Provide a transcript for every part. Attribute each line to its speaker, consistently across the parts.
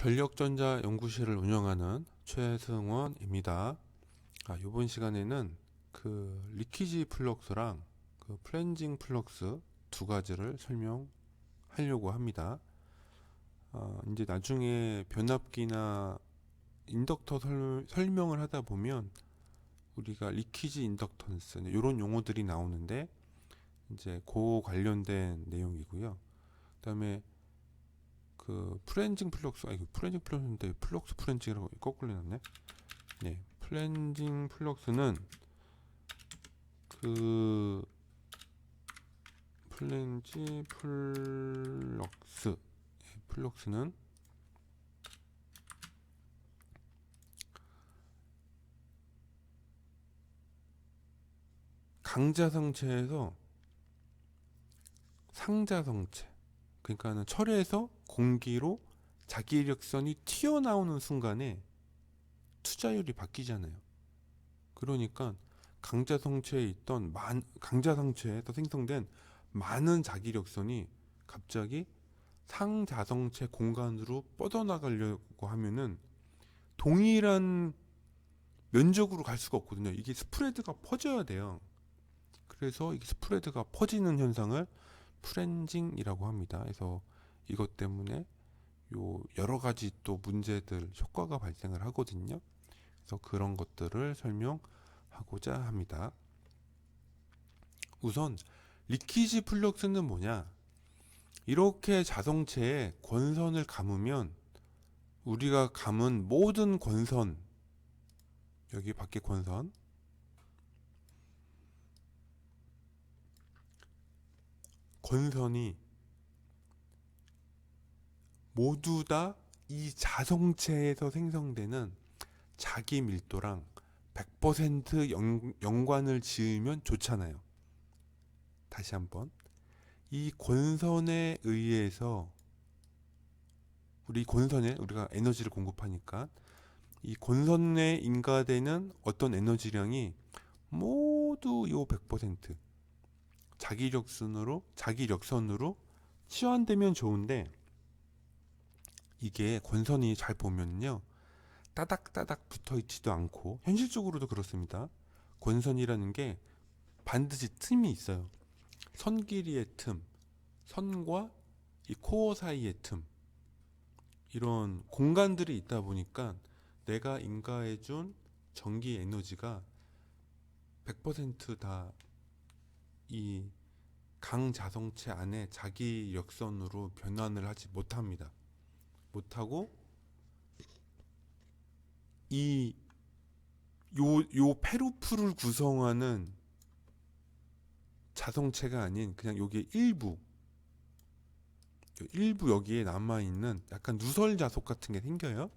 Speaker 1: 전력전자 연구실을 운영하는 최승원입니다. 이번 시간에는 그 리퀴지 플럭스랑 그 플렌징 플럭스 두 가지를 설명하려고 합니다. 이제 나중에 변압기나 인덕터 설명을 하다 보면 우리가 리퀴지 인덕턴스 이런 용어들이 나오는데 이제 그 관련된 내용이고요. 그다음에 그 플렌징 플럭스, 플렌징 플럭스인데 플럭스 플렌징이라고 거꾸로 해놨네. 네, 플렌징 플럭스는 그 플렌지 플럭스, 플럭스는 강자성체에서 상자성체, 그러니까는 철에서 공기로 자기력선이 튀어나오는 순간에 투자율이 바뀌잖아요. 그러니까 강자성체에 있던 강자성체에서 생성된 많은 자기력선이 갑자기 상자성체 공간으로 뻗어나가려고 하면은 동일한 면적으로 갈 수가 없거든요. 이게 스프레드가 퍼져야 돼요. 그래서 이게 스프레드가 퍼지는 현상을 프렌징이라고 합니다. 그래서 이것 때문에 요 여러 가지 또 문제들, 효과가 발생을 하거든요. 그래서 그런 것들을 설명하고자 합니다. 우선 리퀴지 플럭스는 뭐냐? 이렇게 자성체에 권선을 감으면 우리가 감은 모든 권선, 여기 밖에 권선, 권선이 모두 다 이 자성체에서 생성되는 자기 밀도랑 100% 연관을 지으면 좋잖아요. 다시 한번. 이 권선에 의해서 우리 권선에 우리가 에너지를 공급하니까 이 권선에 인가되는 어떤 에너지량이 모두 요 100% 자기력선으로 치환되면 좋은데 이게 권선이 잘 보면요. 따닥따닥 붙어 있지도 않고 현실적으로도 그렇습니다. 권선이라는 게 반드시 틈이 있어요. 선 길이의 틈, 선과 이 코어 사이의 틈, 이런 공간들이 있다 보니까 내가 인가해준 전기 에너지가 100%다 이 강자성체 안에 자기력선으로 변환을 하지 못합니다. 못하고 요 페루프를 구성하는 자성체가 아닌 그냥 요게 일부 여기에 남아있는 약간 누설 자석 같은 게 생겨요.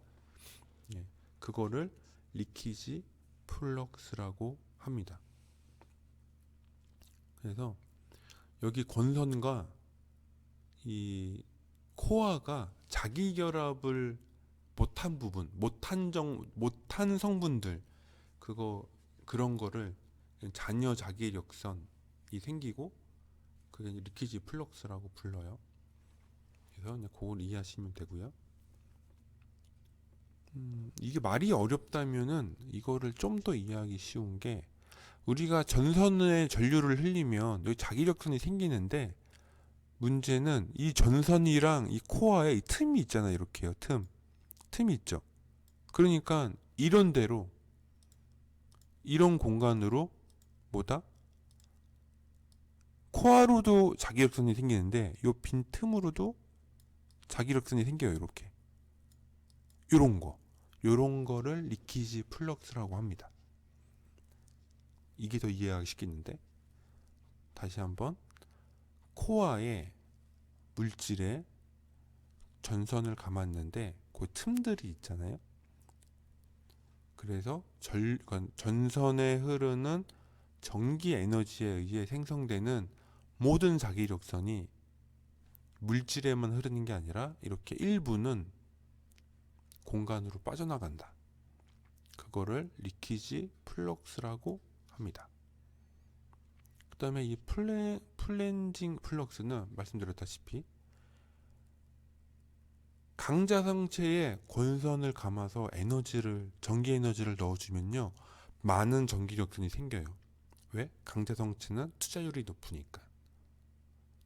Speaker 1: 예, 그거를 리퀴지 플럭스라고 합니다. 그래서 여기 권선과 이 코어가 자기 결합을 못한 부분, 못한 성분들, 그런 거를 잔여 자기력선이 생기고 그게 리퀴지 플럭스라고 불러요. 그래서 그냥 그걸 이해하시면 되고요. 이게 말이 어렵다면은 이거를 좀 더 이해하기 쉬운 게 우리가 전선에 전류를 흘리면 여기 자기력선이 생기는데 문제는 이 전선이랑 이 코어에 이 틈이 있잖아요. 이렇게요. 틈이 있죠. 그러니까 이런 데로 이런 공간으로 뭐다? 코어로도 자기력선이 생기는데 요 빈 틈으로도 자기력선이 생겨요. 이렇게. 요런 거를 리퀴지 플럭스라고 합니다. 이게 더 이해하기 쉽겠는데 다시 한번 코어에 물질에 전선을 감았는데 그 틈들이 있잖아요. 그래서 전선에 흐르는 전기 에너지에 의해 생성되는 모든 자기력선이 물질에만 흐르는 게 아니라 이렇게 일부는 공간으로 빠져나간다. 그거를 리퀴지 플럭스라고 합니다. 그 다음에 이 플렌징 플럭스는 말씀드렸다시피 강자성체에 권선을 감아서 전기 에너지를 넣어주면요, 많은 전기력선이 생겨요. 왜? 강자성체는 투자율이 높으니까.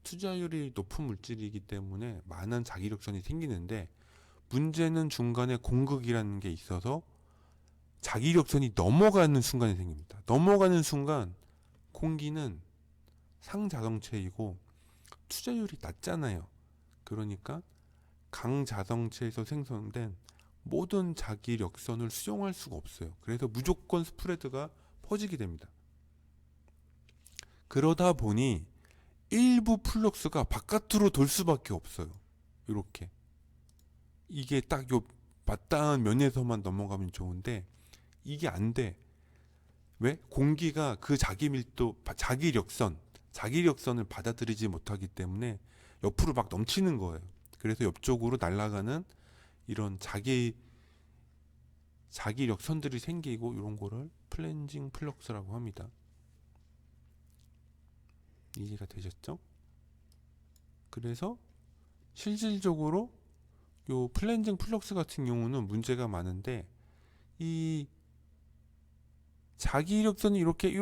Speaker 1: 투자율이 높은 물질이기 때문에 많은 자기력선이 생기는데, 문제는 중간에 공극이라는 게 있어서 자기력선이 넘어가는 순간이 생깁니다. 넘어가는 순간 공기는 상자성체이고 투자율이 낮잖아요. 그러니까 강자성체에서 생성된 모든 자기력선을 수용할 수가 없어요. 그래서 무조건 스프레드가 퍼지게 됩니다. 그러다 보니 일부 플럭스가 바깥으로 돌 수밖에 없어요. 이렇게 이게 딱 요 마땅한 면에서만 넘어가면 좋은데 이게 안 돼. 왜? 공기가 그 자기력선을 받아들이지 못하기 때문에 옆으로 막 넘치는 거예요. 그래서 옆쪽으로 날아가는 이런 자기력선들이 생기고, 이런 거를 플랜징 플럭스라고 합니다. 이해가 되셨죠? 그래서 실질적으로 요 플랜징 플럭스 같은 경우는 문제가 많은데, 이 자기력선이 이렇게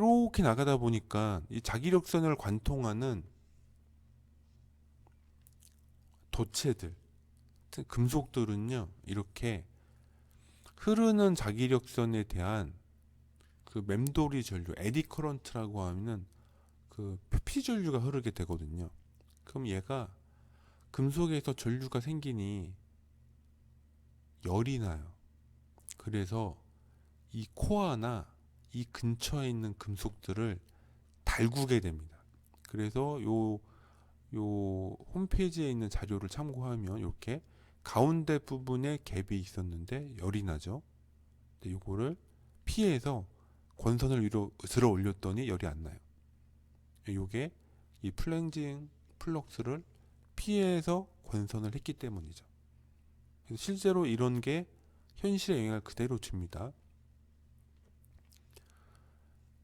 Speaker 1: 나가다 보니까 이 자기력선을 관통하는 도체들, 금속들은요, 이렇게 흐르는 자기력선에 대한 그 맴돌이 전류, 에디 커런트라고 하면은 그 표피 전류가 흐르게 되거든요. 그럼 얘가 금속에서 전류가 생기니 열이 나요. 그래서 이 코어나 이 근처에 있는 금속들을 달구게 됩니다. 그래서 요 홈페이지에 있는 자료를 참고하면 이렇게 가운데 부분에 갭이 있었는데 열이 나죠. 근데 요거를 피해서 권선을 위로 들어 올렸더니 열이 안 나요. 요게 이 플랭징 플럭스를 피해서 권선을 했기 때문이죠. 그래서 실제로 이런 게 현실에 영향을 그대로 줍니다.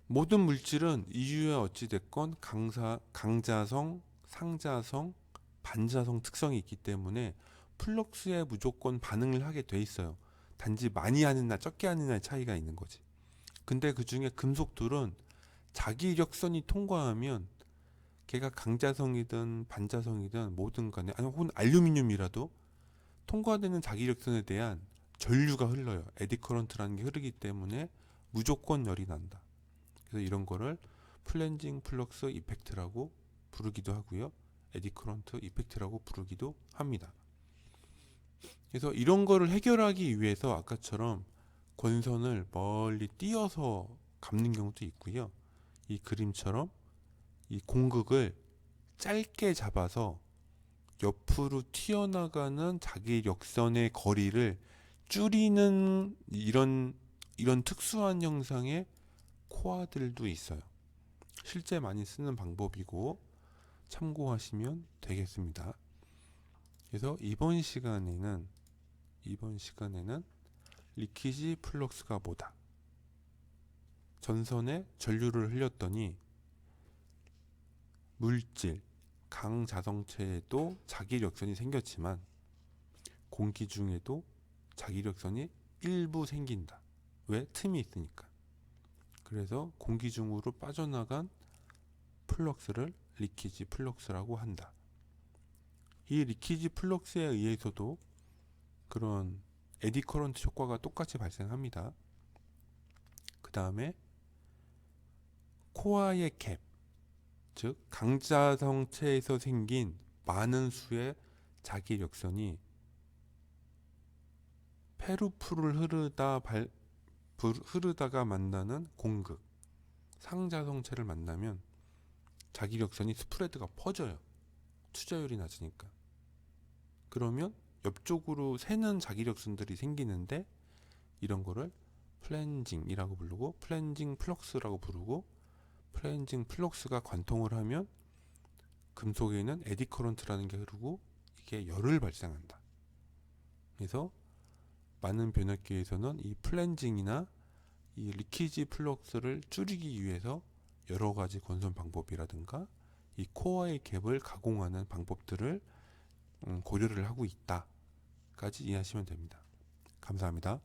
Speaker 1: 모든 물질은 이유에 어찌됐건 강자성, 상자성, 반자성 특성이 있기 때문에 플럭스에 무조건 반응을 하게 돼 있어요. 단지 많이 하느냐 적게 하느냐의 차이가 있는 거지. 근데 그 중에 금속들은 자기력선이 통과하면 걔가 강자성이든 반자성이든 뭐든 간에, 아니 혹은 알루미늄이라도 통과되는 자기력선에 대한 전류가 흘러요. 에디 커런트라는 게 흐르기 때문에 무조건 열이 난다. 그래서 이런 거를 플랜징 플럭스 이펙트라고 부르기도 하고요. 에디 커런트 이펙트라고 부르기도 합니다. 그래서 이런 거를 해결하기 위해서 아까처럼 권선을 멀리 띄어서 감는 경우도 있고요. 이 그림처럼 이 공극을 짧게 잡아서 옆으로 튀어나가는 자기력선의 거리를 줄이는 이런 특수한 형상의 코어들도 있어요. 실제 많이 쓰는 방법이고 참고하시면 되겠습니다. 그래서 이번 시간에는 리키지 플럭스가 뭐다? 전선에 전류를 흘렸더니 물질, 강자성체에도 자기력선이 생겼지만 공기 중에도 자기력선이 일부 생긴다. 왜? 틈이 있으니까. 그래서 공기 중으로 빠져나간 플럭스를 리키지 플럭스라고 한다. 이 리키지 플럭스에 의해서도 그런 에디 커런트 효과가 똑같이 발생합니다. 그 다음에 코어의 갭, 즉 강자성체에서 생긴 많은 수의 자기력선이 페루프를 흐르다가 만나는 공극, 상자성체를 만나면 자기력선이 스프레드가 퍼져요. 투자율이 낮으니까. 그러면 옆쪽으로 새는 자기력선들이 생기는데, 이런 거를 플랜징이라고 부르고 플랜징 플럭스라고 부르고, 플랜징 플럭스가 관통을 하면 금속에는 에디 커런트라는 게 흐르고 이게 열을 발생한다. 그래서 많은 변압기에서는 이 플랜징이나 이 리키지 플럭스를 줄이기 위해서 여러 가지 권선 방법이라든가 이 코어의 갭을 가공하는 방법들을 고려를 하고 있다. 이해하시면 됩니다. 감사합니다.